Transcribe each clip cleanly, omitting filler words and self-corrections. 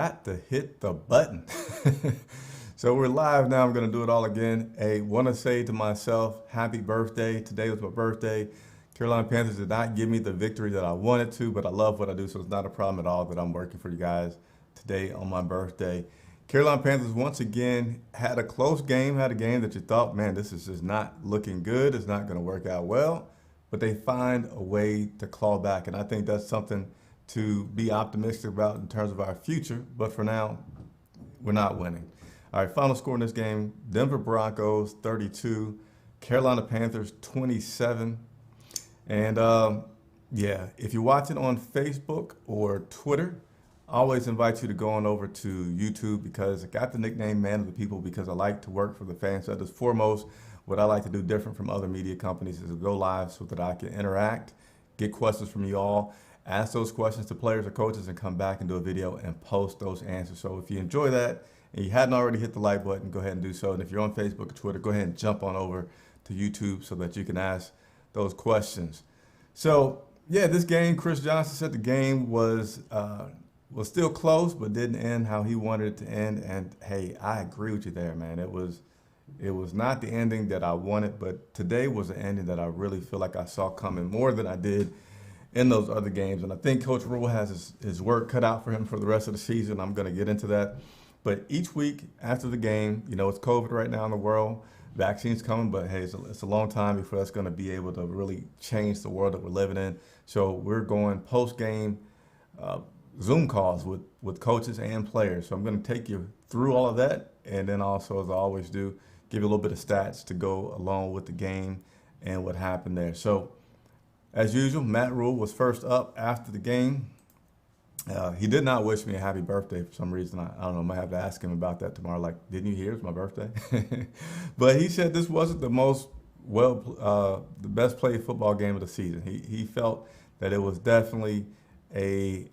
Got to hit the button. So we're live now. I'm going to do it all again. I want to say to myself, happy birthday. Today was my birthday. Carolina Panthers did not give me the victory that I wanted to, but I love what I do, so it's not a problem at all that I'm working for you guys today on my birthday. Carolina Panthers once again had a close game, had a game that you thought, man, this is just not looking good. It's not going to work out well, but they find a way to claw back, and I think that's something to be optimistic about in terms of our future. But for now, we're not winning. All right, final score in this game: Denver Broncos 32, Carolina Panthers 27. And yeah, if you're watching on Facebook or Twitter, I always invite you to go on over to YouTube, because I got the nickname Man of the People because I like to work for the fans. So that is foremost what I like to do different from other media companies, is to go live so that I can interact, get questions from you all, ask those questions to players or coaches, and come back and do a video and post those answers. So if you enjoy that and you hadn't already hit the like button, go ahead and do so. And if you're on Facebook or Twitter, go ahead and jump on over to YouTube so that you can ask those questions. So yeah, this game, Chris Johnson said the game was still close, but didn't end how he wanted it to end. And hey, I agree with you there, man. It was not the ending that I wanted, but today was an ending that I really feel like I saw coming more than I did in those other games. And I think Coach Rule has his work cut out for him for the rest of the season. I'm going to get into that. But each week after the game, it's COVID right now in the world. Vaccines coming, but hey, it's a long time before that's going to be able to really change the world that we're living in. So we're going post-game Zoom calls with coaches and players. So I'm going to take you through all of that, and then also, as I always do, give you a little bit of stats to go along with the game and what happened there. So as usual, Matt Rule was first up after the game. He did not wish me a happy birthday for some reason. I don't know, I might have to ask him about that tomorrow. Like, didn't you hear it's my birthday? But he said this wasn't the best played football game of the season. He felt that it was definitely a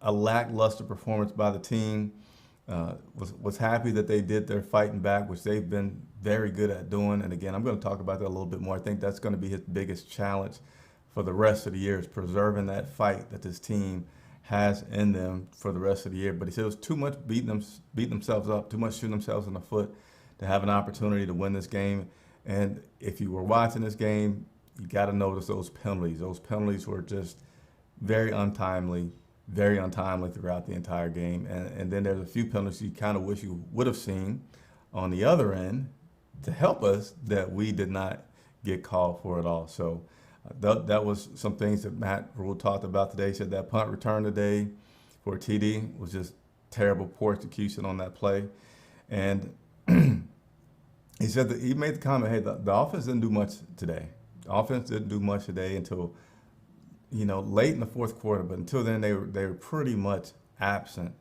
lackluster performance by the team. Was happy that they did their fighting back, which they've been very good at doing. And again, I'm going to talk about that a little bit more. I think that's going to be his biggest challenge for the rest of the year, is preserving that fight that this team has in them for the rest of the year. But he said it was too much beating themselves up, too much shooting themselves in the foot to have an opportunity to win this game. And if you were watching this game, you got to notice those penalties. Those penalties were just very untimely throughout the entire game. And then there's a few penalties you kind of wish you would have seen on the other end to help us that we did not get called for at all. So that was some things that Matt Rule talked about today. He said that punt return today for TD was just terrible, poor execution on that play. And he said that he made the comment, hey, the offense didn't do much today. The offense didn't do much today until late in the fourth quarter, but until then they were pretty much absent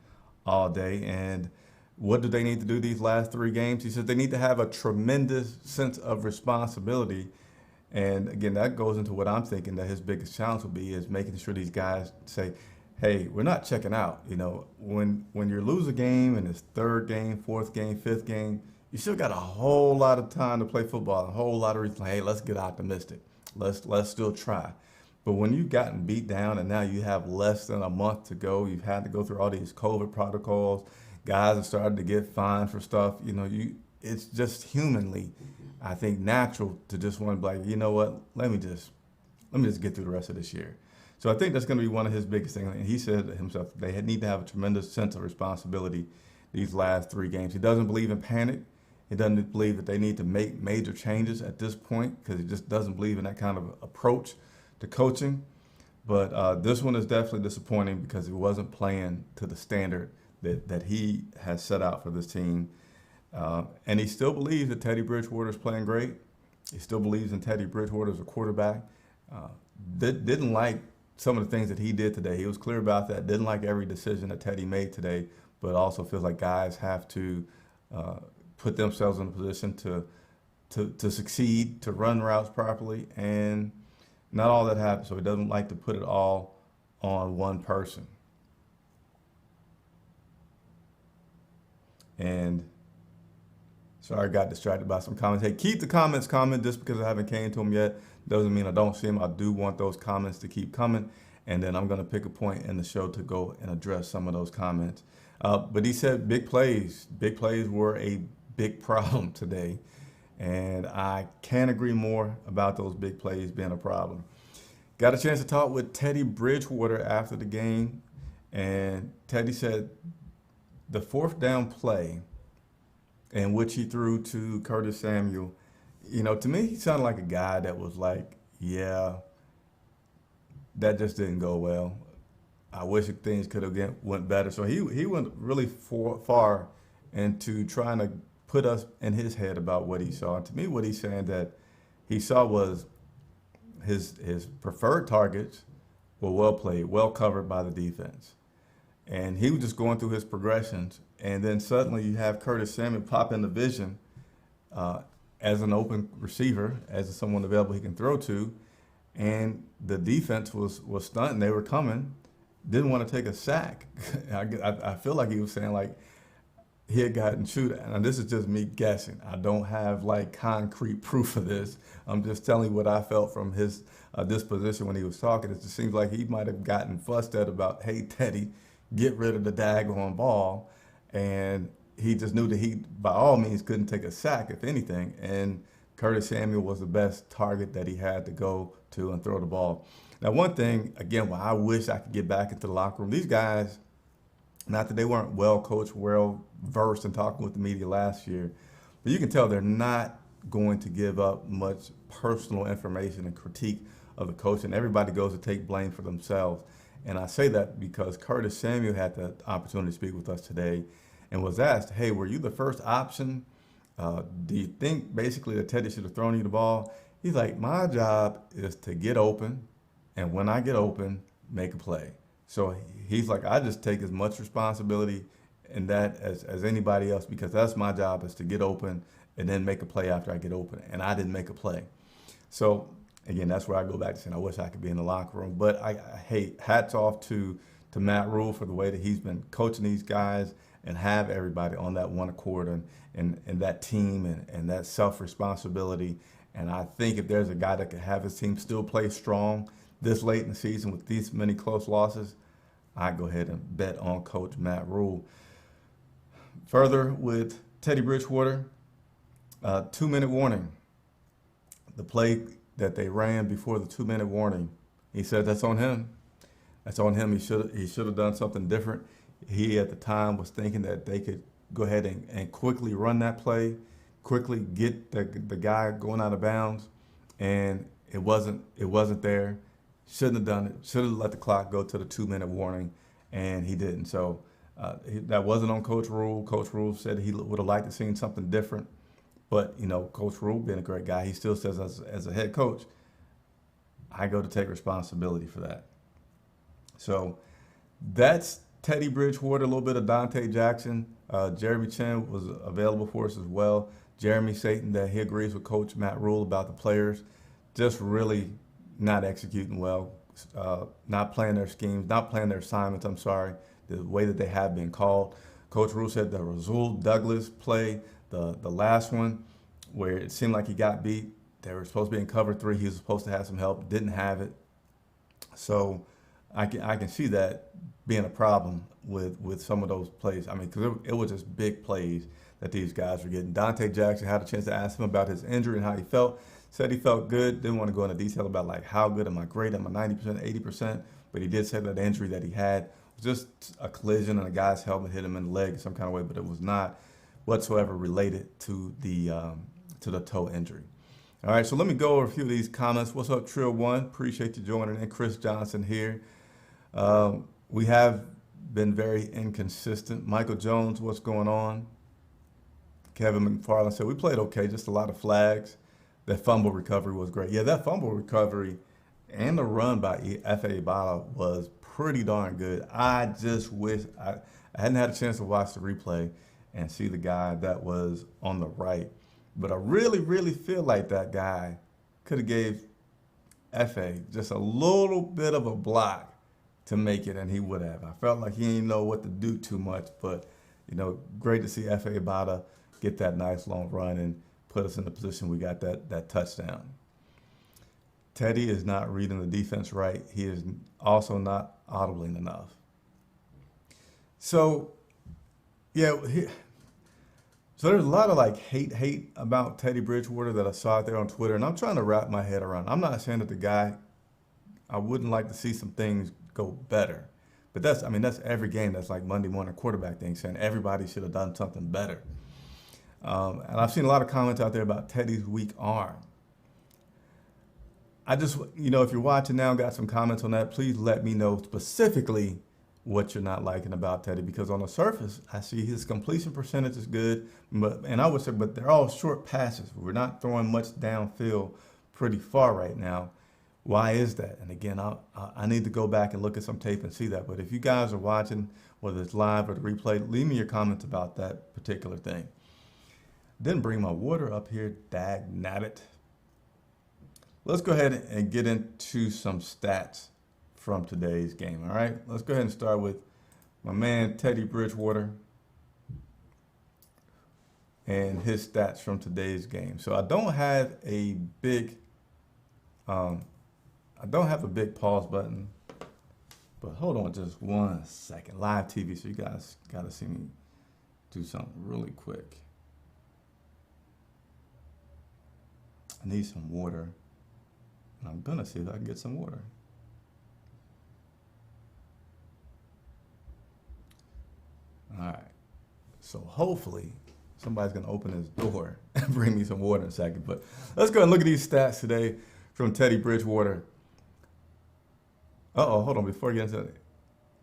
all day. And what do they need to do these last three games? He said they need to have a tremendous sense of responsibility. And again, that goes into what I'm thinking that his biggest challenge will be, is making sure these guys say, hey, we're not checking out. When you lose a game and it's third game, fourth game, fifth game, you still got a whole lot of time to play football, a whole lot of reasons, hey, let's get optimistic. Let's still try. But when you've gotten beat down and now you have less than a month to go, you've had to go through all these COVID protocols, guys have started to get fined for stuff, it's just humanly, I think, natural to just want to be like, you know what, let me just get through the rest of this year. So I think that's going to be one of his biggest things. And he said himself, they need to have a tremendous sense of responsibility these last three games. He doesn't believe in panic. He doesn't believe that they need to make major changes at this point, because he just doesn't believe in that kind of approach to coaching. But this one is definitely disappointing because he wasn't playing to the standard that he has set out for this team. And he still believes that Teddy Bridgewater is playing great. He still believes in Teddy Bridgewater as a quarterback. Didn't like some of the things that he did today. He was clear about that. Didn't like every decision that Teddy made today, but also feels like guys have to put themselves in a position to succeed, to run routes properly, and not all that happens. So he doesn't like to put it all on one person. And sorry, I got distracted by some comments. Hey, keep the comments coming. Just because I haven't came to them yet doesn't mean I don't see them. I do want those comments to keep coming. and then I'm going to pick a point in the show to go and address some of those comments. But he said big plays. Big plays were a big problem today, and I can't agree more about those big plays being a problem. Got a chance to talk with Teddy Bridgewater after the game, and Teddy said the fourth down play in which he threw to Curtis Samuel, to me, he sounded like a guy that was like, yeah, that just didn't go well. I wish things could have went better. So he went really far into trying to put us in his head about what he saw. And to me, what he's saying that he saw was his preferred targets were well played, well covered by the defense. And he was just going through his progressions. And then suddenly you have Curtis Samuel pop into vision as an open receiver, as someone available he can throw to. And the defense was stunned. They were coming, didn't want to take a sack. I feel like he was saying like he had gotten chewed. And this is just me guessing. I don't have like concrete proof of this. I'm just telling you what I felt from his disposition when he was talking. It just seems like he might have gotten fussed at about, hey, Teddy, get rid of the daggone ball. And he just knew that he, by all means, couldn't take a sack, if anything. And Curtis Samuel was the best target that he had to go to and throw the ball. Now, one thing, again, why I wish I could get back into the locker room, these guys, not that they weren't well coached, well versed in talking with the media last year, but you can tell they're not going to give up much personal information and critique of the coach, and everybody goes to take blame for themselves. And I say that because Curtis Samuel had the opportunity to speak with us today and was asked, hey, were you the first option? Do you think basically that Teddy should have thrown you the ball? He's like, my job is to get open, and when I get open, make a play. So he's like, I just take as much responsibility in that as anybody else, because that's my job, is to get open and then make a play after I get open. And I didn't make a play. So again, that's where I go back to saying I wish I could be in the locker room. But hey, hats off to Matt Rule for the way that he's been coaching these guys and have everybody on that one accord and that team and that self-responsibility. And I think if there's a guy that could have his team still play strong this late in the season with these many close losses, I'd go ahead and bet on Coach Matt Rule. Further with Teddy Bridgewater, 2-minute warning. The play that they ran before the 2-minute warning, he said that's on him. That's on him. He should have done something different. He at the time was thinking that they could go ahead and quickly run that play, quickly get the guy going out of bounds, and it wasn't there. Shouldn't have done it. Should have let the clock go to the 2-minute warning, and he didn't. So that wasn't on Coach Rule. Coach Rule said he would have liked to seen something different. But, Coach Rule, being a great guy, he still says as a head coach, I go to take responsibility for that. So that's Teddy Bridgewater, a little bit of Dante Jackson. Jeremy Chin was available for us as well. Jeremy stating that he agrees with Coach Matt Rule about the players just really not executing well, not playing their schemes, not playing their assignments, the way that they have been called. Coach Rule said the Rasul Douglas play, the last one, where it seemed like he got beat, they were supposed to be in cover 3. He was supposed to have some help, didn't have it. So I can see that being a problem with some of those plays. I mean, because it was just big plays that these guys were getting. Dante Jackson had a chance to ask him about his injury and how he felt. Said he felt good. Didn't want to go into detail about like how good, am I great, am I 90%, 80%? But he did say that the injury that he had was just a collision and a guy's helmet hit him in the leg in some kind of way, but it was not whatsoever related to the toe injury. All right, so let me go over a few of these comments. What's up, Trill One? Appreciate you joining in. Chris Johnson here. We have been very inconsistent. Michael Jones, what's going on? Kevin McFarland said, we played okay, just a lot of flags. That fumble recovery was great. Yeah, that fumble recovery and the run by F.A. Bala was pretty darn good. I just wish I hadn't had a chance to watch the replay and see the guy that was on the right. But I really, really feel like that guy could have gave F.A. just a little bit of a block to make it, and he would have. I felt like he didn't know what to do too much, but, great to see F.A. Bada get that nice long run and put us in the position we got that touchdown. Teddy is not reading the defense right. He is also not audibling enough. So, yeah, so there's a lot of like hate about Teddy Bridgewater that I saw out there on Twitter, and I'm trying to wrap my head around. I'm not saying that the guy, I wouldn't like to see some things go better. But that's every game. That's like Monday morning quarterback thing, saying everybody should have done something better. And I've seen a lot of comments out there about Teddy's weak arm. I just, if you're watching now, got some comments on that, please let me know specifically what you're not liking about Teddy, because on the surface, I see his completion percentage is good, and I would say, but they're all short passes. We're not throwing much downfield pretty far right now. Why is that? And again, I need to go back and look at some tape and see that. But if you guys are watching, whether it's live or the replay, leave me your comments about that particular thing. Didn't bring my water up here, dag nabbit. Let's go ahead and get into some stats from today's game, all right? Let's go ahead and start with my man Teddy Bridgewater and his stats from today's game. So I don't have a big pause button, but hold on just 1 second. Live TV, so you guys got to see me do something really quick. I need some water, and I'm gonna see if I can get some water. All right, so hopefully somebody's gonna open this door and bring me some water in a second, but let's go and look at these stats today from Teddy Bridgewater. Hold on, before I get into that.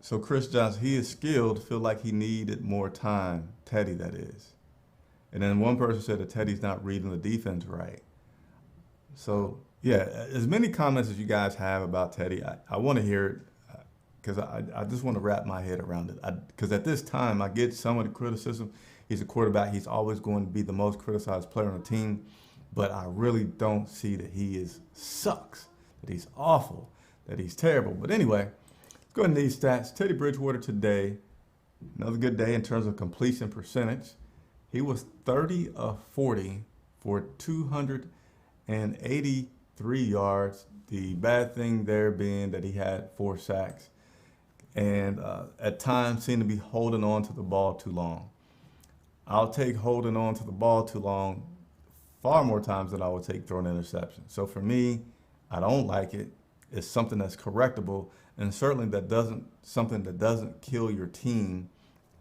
So Chris Johnson, he is skilled, feel like he needed more time. Teddy, that is. And then one person said that Teddy's not reading the defense right. So, yeah, as many comments as you guys have about Teddy, I want to hear it because I just want to wrap my head around it. Because at this time, I get some of the criticism. He's a quarterback. He's always going to be the most criticized player on the team. But I really don't see that he sucks, that he's awful, that he's terrible. But anyway, let's go into these stats. Teddy Bridgewater today, another good day in terms of completion percentage. He was 30 of 40 for 283 yards. The bad thing there being that he had 4 sacks. And at times seemed to be holding on to the ball too long. I'll take holding on to the ball too long far more times than I would take throwing an interception. So for me, I don't like it. It's something that's correctable, and certainly something that doesn't kill your team,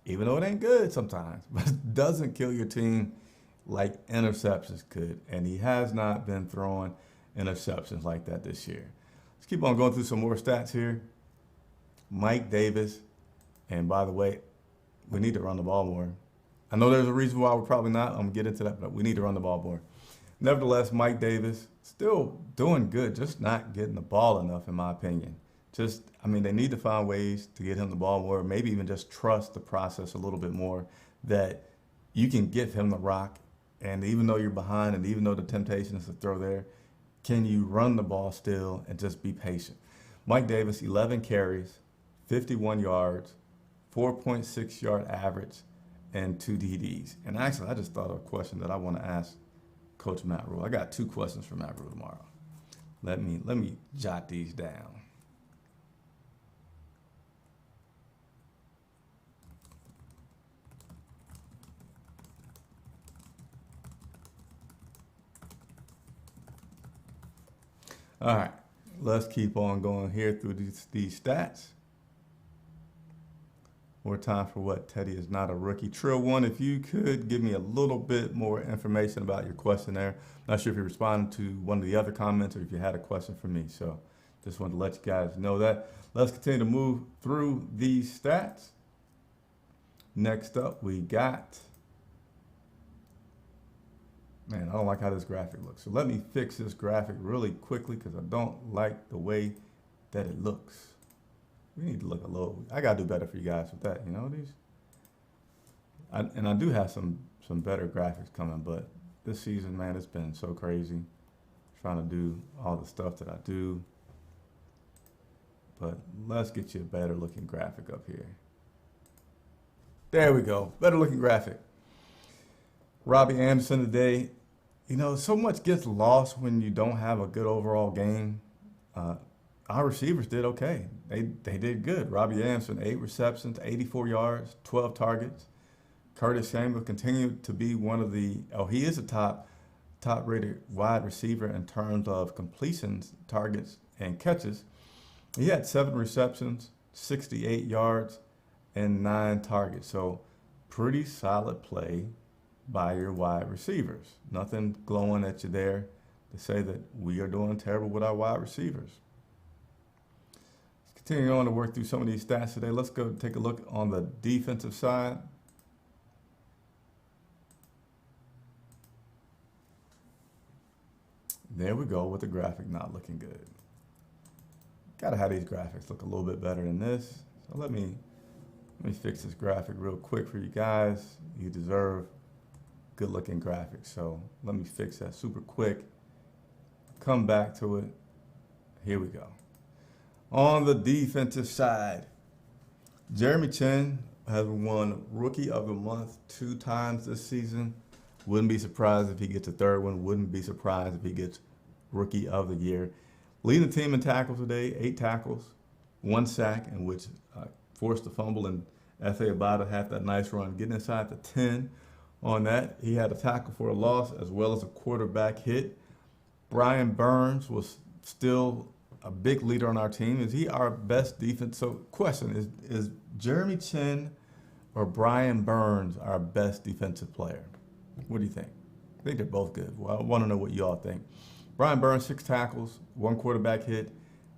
even though it ain't good sometimes, but it doesn't kill your team like interceptions could. And he has not been throwing interceptions like that this year. Let's keep on going through some more stats here. Mike Davis, and by the way, we need to run the ball more. I know there's a reason why we're probably not. I'm going to get into that, but we need to run the ball more. Nevertheless, Mike Davis, still doing good, just not getting the ball enough, in my opinion. They need to find ways to get him the ball more, maybe even just trust the process a little bit more, that you can give him the rock, and even though you're behind and even though the temptation is to throw there, can you run the ball still and just be patient? Mike Davis, 11 carries, 51 yards, 4.6 yard average, and 2 TDs. And actually, I just thought of a question that I want to ask Coach Matt Rule. I got 2 questions for Matt Rule tomorrow. Let me jot these down. All right, let's keep on going here through these stats. More time for what? Teddy is not a rookie. Trill One, if you could give me a little bit more information about your question there. Not sure if you responded to one of the other comments or if you had a question for me. So just wanted to let you guys know that. Let's continue to move through these stats. Next up, we got, man, I don't like how this graphic looks. So let me fix this graphic really quickly because I don't like the way that it looks. We need to look a little, I got to do better for you guys with that, and I do have some better graphics coming, but this season, man, it's been so crazy trying to do all the stuff that I do. But let's get you a better looking graphic up here. There we go, better looking graphic. Robbie Anderson today, So much gets lost when you don't have a good overall game. Uh, our receivers did okay. They did good. Robbie Anderson, 8 receptions, 84 yards, 12 targets. Curtis Samuel continued to be one of he is a top rated wide receiver in terms of completions, targets, and catches. He had 7 receptions, 68 yards, and 9 targets. So pretty solid play by your wide receivers. Nothing glowing at you there to say that we are doing terrible with our wide receivers. Continuing on to work through some of these stats today, let's go take a look on the defensive side. There we go with the graphic not looking good. Gotta have these graphics look a little bit better than this. So let me fix this graphic real quick for you guys. You deserve good looking graphics. So let me fix that super quick. Come back to it. Here we go. On the defensive side, Jeremy Chin has won Rookie of the Month 2 times this season. Wouldn't be surprised if he gets a third one. Wouldn't be surprised if he gets Rookie of the Year. Leading the team in tackles today, 8 tackles, 1 sack, in which forced a fumble, and F.A. Abada had that nice run, getting inside the 10 on that. He had a tackle for a loss as well as a quarterback hit. Brian Burns was still a big leader on our team. Is he our best defense? So question, is Jeremy Chin or Brian Burns our best defensive player? What do you think? I think they're both good. Well, I want to know what you all think. Brian Burns, 6 tackles, 1 quarterback hit,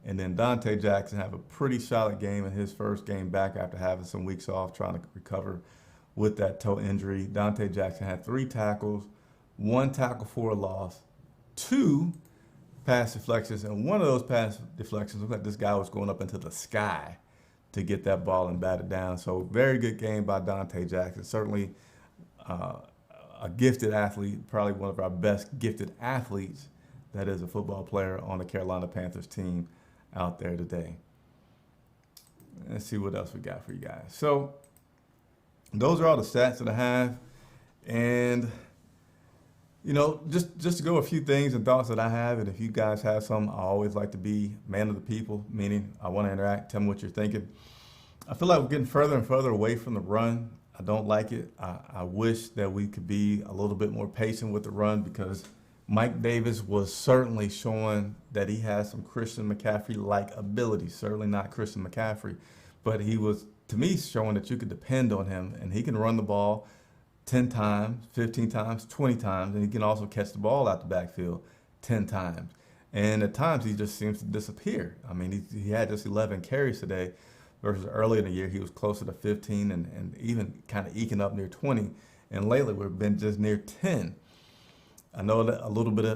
and then Dante Jackson have a pretty solid game in his first game back after having some weeks off trying to recover with that toe injury. Dante Jackson had 3 tackles, 1 tackle for a loss, 2 pass deflections, and one of those pass deflections looked like this guy was going up into the sky to get that ball and bat it down. So very good game by Dante Jackson. Certainly a gifted athlete, probably one of our best gifted athletes that is a football player on the Carolina Panthers team out there today. Let's see what else we got for you guys. So those are all the stats that I have. And, just to go a few things and thoughts that I have, and if you guys have some, I always like to be man of the people, meaning I want to interact, tell me what you're thinking. I feel like we're getting further and further away from the run. I don't like it. I wish that we could be a little bit more patient with the run, because Mike Davis was certainly showing that he has some Christian McCaffrey-like abilities. Certainly not Christian McCaffrey, but he was, to me, showing that you could depend on him, and he can run the ball 10 times, 15 times, 20 times, and he can also catch the ball out the backfield 10 times. And at times, he just seems to disappear. I mean, he had just 11 carries today, versus early in the year, he was closer to 15 and even kind of eking up near 20. And lately, we've been just near 10. I know that a little bit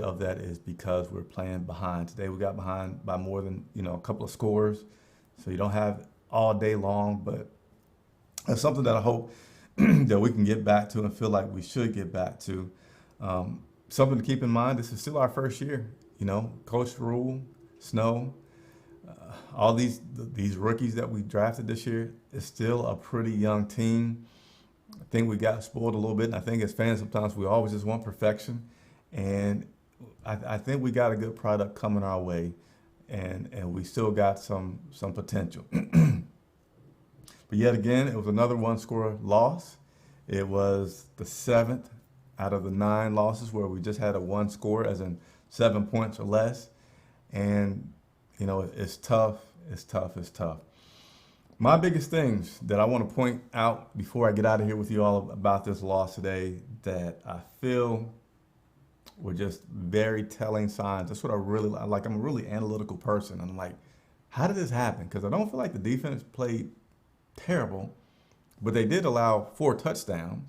of that is because we're playing behind. Today we got behind by more than a couple of scores, so you don't have all day long. But that's something that I hope that we can get back to and feel like we should get back to. Something to keep in mind: this is still our first year. Coach Rule, Snow, all these rookies that we drafted this year is still a pretty young team. I think we got spoiled a little bit, and I think as fans sometimes we always just want perfection, and I think we got a good product coming our way, and we still got some potential. But yet again, it was another 1-score loss. It was the 7th out of the 9 losses where we just had a 1 score, as in 7 points or less, and it's tough. It's tough. My biggest things that I want to point out before I get out of here with you all about this loss today that I feel were just very telling signs. That's what I really like. I'm a really analytical person. And I'm like, how did this happen? Because I don't feel like the defense played terrible, but they did allow 4 touchdowns.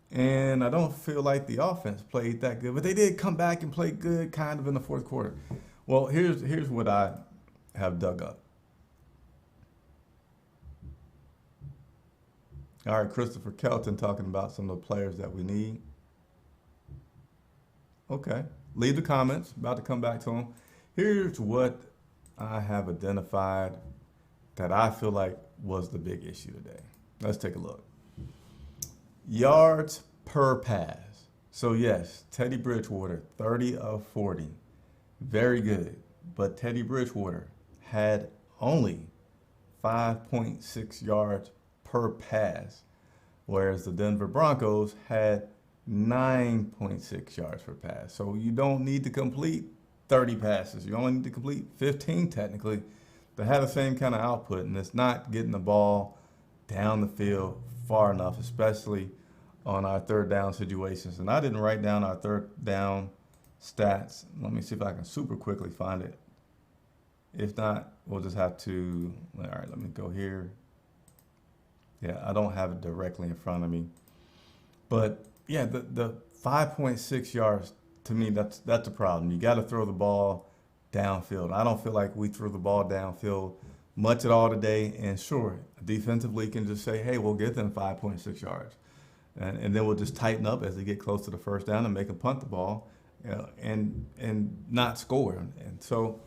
And I don't feel like the offense played that good, but they did come back and play good kind of in the 4th quarter. Well, here's what I have dug up. All right, Christopher Kelton talking about some of the players that we need. Okay, leave the comments. About to come back to them. Here's what I have identified that I feel like was the big issue today. Let's take a look. Yards per pass. So yes, Teddy Bridgewater, 30 of 40. Very good. But Teddy Bridgewater had only 5.6 yards per pass, whereas the Denver Broncos had 9.6 yards per pass. So you don't need to complete 30 passes. You only need to complete 15 technically to have the same kind of output. And it's not getting the ball down the field far enough, especially on our third down situations. And I didn't write down our third down stats. Let me see if I can super quickly find it. If not, we'll just have to, all right, let me go here. Yeah, I don't have it directly in front of me. But yeah, the 5.6 yards, to me, that's a problem. You got to throw the ball downfield. I don't feel like we threw the ball downfield much at all today. And sure, defensively can just say, hey, we'll get them 5.6 yards. And then we'll just tighten up as they get close to the first down and make them punt the ball, and not score. And so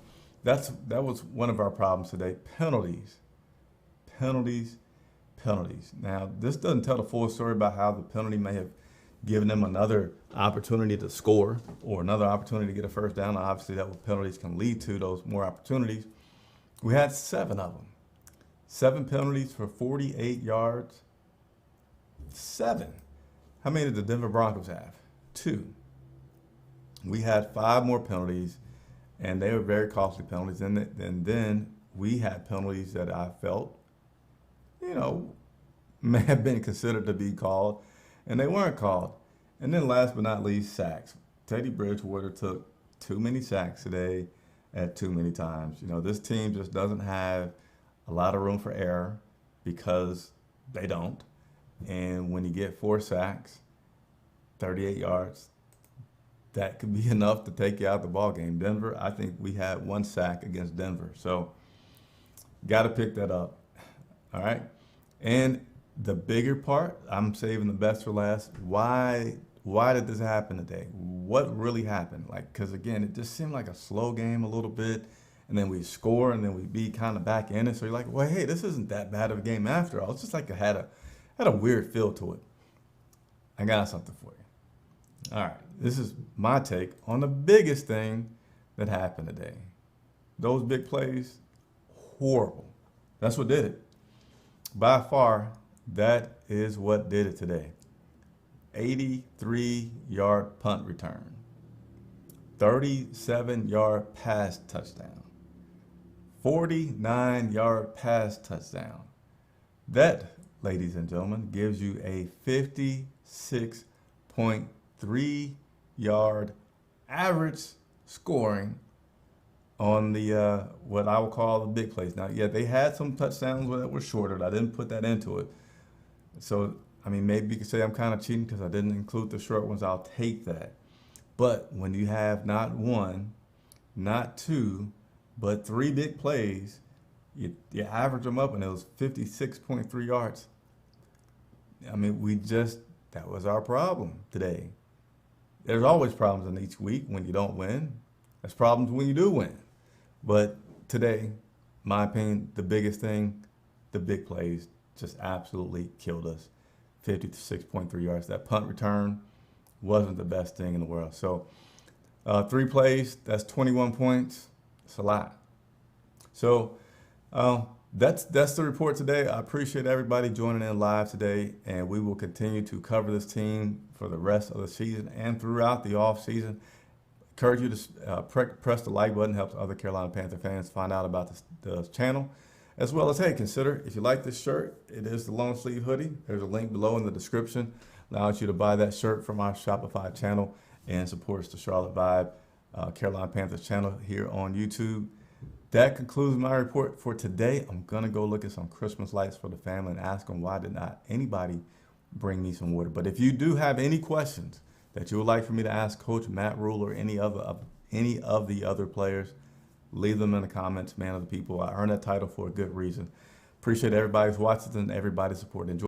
that was one of our problems today. Penalties. Now, this doesn't tell the full story about how the penalty may have given them another opportunity to score or another opportunity to get a first down. Obviously, that what penalties can lead to, those more opportunities. We had 7 of them. 7 penalties for 48 yards. 7. How many did the Denver Broncos have? 2. We had 5 more penalties, and they were very costly penalties. And then we had penalties that I felt, may have been considered to be called, and they weren't called. And then last but not least, sacks. Teddy Bridgewater took too many sacks today at too many times. This team just doesn't have a lot of room for error because they don't. And when you get 4 sacks, 38 yards, that could be enough to take you out of the ball game. Denver, I think we had 1 sack against Denver. So got to pick that up. All right. And the bigger part, I'm saving the best for last. Why did this happen today? What really happened? Because again, it just seemed like a slow game a little bit, and then we score, and then we be kind of back in it. So you're like, well, hey, this isn't that bad of a game after all. It's just like it had a weird feel to it. I got something for you. All right, this is my take on the biggest thing that happened today. Those big plays, horrible. That's what did it. By far, that is what did it today. 83-yard punt return, 37-yard pass touchdown, 49-yard pass touchdown. That, ladies and gentlemen, gives you a 56.3-yard average scoring on the what I would call the big plays. Now, yeah, they had some touchdowns that were shorter. I didn't put that into it. So, maybe you could say I'm kind of cheating because I didn't include the short ones. I'll take that. But when you have not 1, not 2, but 3 big plays, you average them up, and it was 56.3 yards. That was our problem today. There's always problems in each week when you don't win. There's problems when you do win. But today, my opinion, the biggest thing, the big plays just absolutely killed us. 56.3 yards. That punt return wasn't the best thing in the world. So 3 plays, that's 21 points. It's a lot. So that's the report today. I appreciate everybody joining in live today, and we will continue to cover this team for the rest of the season and throughout the off season. Encourage you to press the like button. Helps other Carolina Panther fans find out about the channel. As well as, hey, consider, if you like this shirt, it is the long sleeve hoodie. There's a link below in the description. Allows you to buy that shirt from our Shopify channel and supports the Charlotte Vibe Carolina Panthers channel here on YouTube. That concludes my report for today. I'm going to go look at some Christmas lights for the family and ask them why did not anybody bring me some water. But if you do have any questions that you would like for me to ask Coach Matt Rule or any of the other players, leave them in the comments. Man of the people. I earned that title for a good reason. Appreciate everybody who's watching and everybody's support. Enjoy.